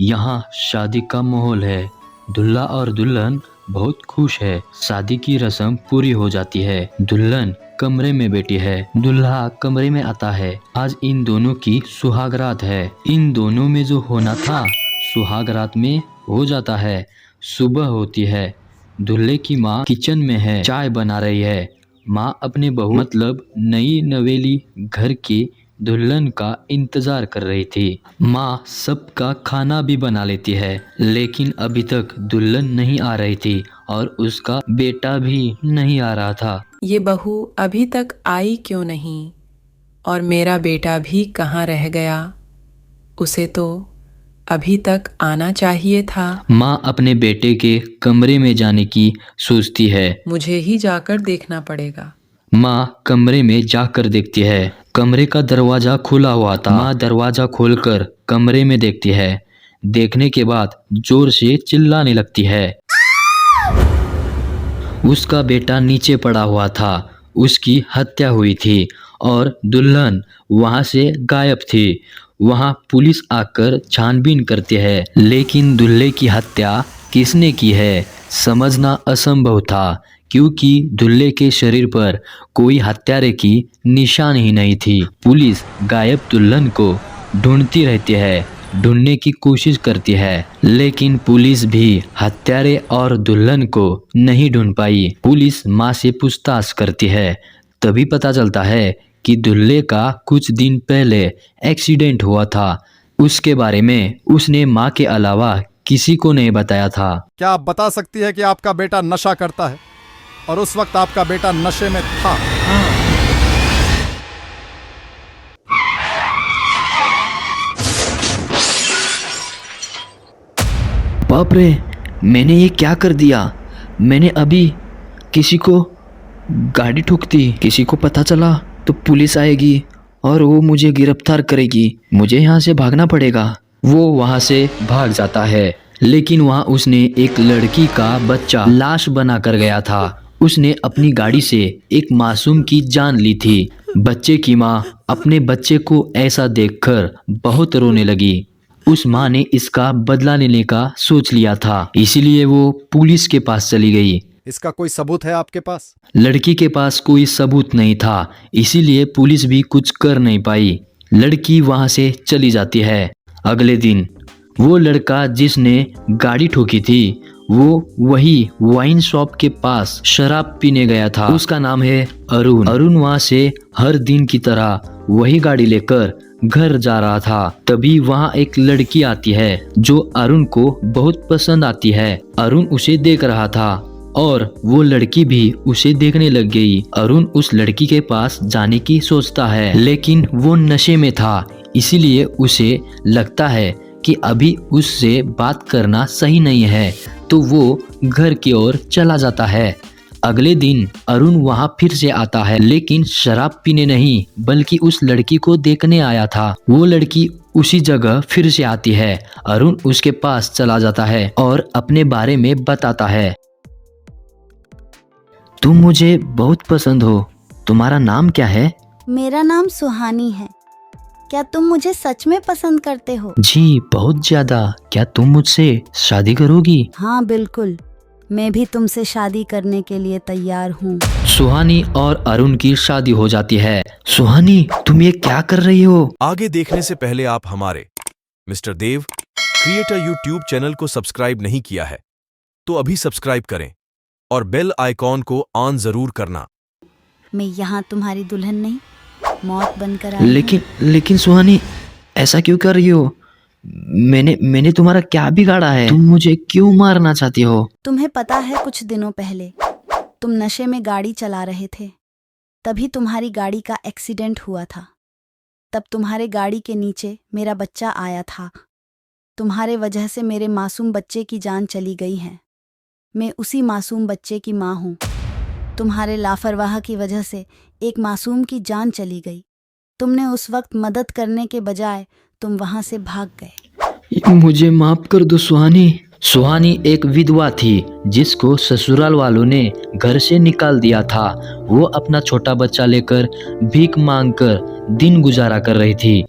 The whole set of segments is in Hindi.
यहाँ शादी का माहौल है। दूल्हा और दुल्हन बहुत खुश है। शादी की रस्म पूरी हो जाती है। दुल्हन कमरे में बैठी है। दूल्हा कमरे में आता है। आज इन दोनों की सुहागरात है। इन दोनों में जो होना था सुहागरात में हो जाता है। सुबह होती है। दूल्हे की माँ किचन में है, चाय बना रही है। माँ अपने बहू मतलब नई नवेली घर की दुल्हन का इंतजार कर रही थी। माँ सबका खाना भी बना लेती है, लेकिन अभी तक दुल्हन नहीं आ रही थी और उसका बेटा भी नहीं आ रहा था। ये बहू अभी तक आई क्यों नहीं? और मेरा बेटा भी कहाँ रह गया? उसे तो अभी तक आना चाहिए था। माँ अपने बेटे के कमरे में जाने की सोचती है। मुझे ही जाकर देखना पड़ेगा। माँ कमरे में जाकर देखती है। कमरे का दरवाजा खुला हुआ था। माँ दरवाजा खोलकर कमरे में देखती है। देखने के बाद जोर से चिल्लाने लगती है। उसका बेटा नीचे पड़ा हुआ था। उसकी हत्या हुई थी और दुल्हन वहां से गायब थी। वहां पुलिस आकर छानबीन करती है, लेकिन दूल्हे की हत्या किसने की है समझना असंभव था, क्योंकि दूल्हे के शरीर पर कोई हत्यारे की निशान ही नहीं थी। पुलिस गायब दुल्हन को ढूंढती रहती है, ढूंढने की कोशिश करती है, लेकिन पुलिस भी हत्यारे और दुल्हन को नहीं ढूंढ पाई। पुलिस माँ से पूछताछ करती है। तभी पता चलता है कि दूल्हे का कुछ दिन पहले एक्सीडेंट हुआ था। उसके बारे में उसने माँ के अलावा किसी को नहीं बताया था। क्या आप बता सकती है कि आपका बेटा नशा करता है और उस वक्त आपका बेटा नशे में था? बाप रे, मैंने ये क्या कर दिया? मैंने अभी किसी को गाड़ी ठोक दी। किसी को पता चला तो पुलिस आएगी और वो मुझे गिरफ्तार करेगी। मुझे यहाँ से भागना पड़ेगा। वो वहाँ से भाग जाता है, लेकिन वहाँ उसने एक लड़की का बच्चा लाश बना कर गया था। उसने अपनी गाड़ी से एक मासूम की जान ली थी। बच्चे की माँ अपने बच्चे को ऐसा देखकर बहुत रोने लगी। उस माँ ने इसका बदला लेने का सोच लिया था, इसीलिए वो पुलिस के पास चली गई। इसका कोई सबूत है आपके पास? लड़की के पास कोई सबूत नहीं था, इसीलिए पुलिस भी कुछ कर नहीं पाई। लड़की वहां से चली जाती है। अगले दिन वो लड़का जिसने गाड़ी ठोकी थी वो वही वाइन शॉप के पास शराब पीने गया था। उसका नाम है अरुण। अरुण वहां से हर दिन की तरह वही गाड़ी लेकर घर जा रहा था। तभी वहां एक लड़की आती है जो अरुण को बहुत पसंद आती है। अरुण उसे देख रहा था और वो लड़की भी उसे देखने लग गई। अरुण उस लड़की के पास जाने की सोचता है, लेकिन वो नशे में था, इसीलिए उसे लगता है कि अभी उससे बात करना सही नहीं है, तो वो घर की ओर चला जाता है। अगले दिन अरुण वहां फिर से आता है, लेकिन शराब पीने नहीं बल्कि उस लड़की को देखने आया था। वो लड़की उसी जगह फिर से आती है। अरुण उसके पास चला जाता है और अपने बारे में बताता है। तुम मुझे बहुत पसंद हो, तुम्हारा नाम क्या है? मेरा नाम सुहानी है। क्या तुम मुझे सच में पसंद करते हो? जी बहुत ज्यादा। क्या तुम मुझसे शादी करोगी? हाँ बिल्कुल, मैं भी तुमसे शादी करने के लिए तैयार हूँ। सुहानी और अरुण की शादी हो जाती है। सुहानी, तुम ये क्या कर रही हो? आगे देखने से पहले आप हमारे मिस्टर देव क्रिएटर यूट्यूब चैनल को सब्सक्राइब नहीं किया है तो अभी सब्सक्राइब करें और बेल आइकॉन को ऑन जरूर करना। मैं यहाँ तुम्हारी दुल्हन नहीं, मौत बनकर आई हूँ। लेकिन सुहानी, ऐसा क्यों कर रही हो? मैंने तुम्हारा क्या बिगाड़ा है? तुम मुझे क्यों मारना चाहती हो? तुम्हें पता है कुछ दिनों पहले तुम नशे में गाड़ी चला रहे थे, तभी तुम्हारी गाड़ी का एक्सीडेंट हुआ था। तब तुम्हारे गाड़ी के नीचे मेरा बच्चा आया था। तुम्हारे वजह से मेरे मासूम बच्चे की जान चली गई है। मैं उसी मासूम बच्चे की माँ हूँ। तुम्हारे लापरवाह की वजह से एक मासूम की जान चली गई। तुमने उस वक्त मदद करने के बजाय तुम वहां से भाग गए। मुझे माफ कर दो सुहानी। सुहानी एक विधवा थी जिसको ससुराल वालों ने घर से निकाल दिया था। वो अपना छोटा बच्चा लेकर भीख मांगकर दिन गुजारा कर रही थी।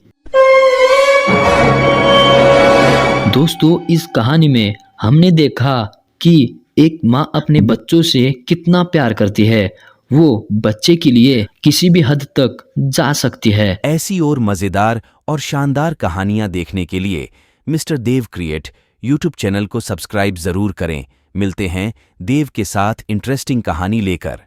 दोस्तों, इस कहानी में हमने देखा कि एक माँ अपने बच्चों से कितना प्यार करती है। वो बच्चे के लिए किसी भी हद तक जा सकती है। ऐसी और मज़ेदार और शानदार कहानियां देखने के लिए मिस्टर देव क्रिएट यूट्यूब चैनल को सब्सक्राइब ज़रूर करें। मिलते हैं देव के साथ इंटरेस्टिंग कहानी लेकर।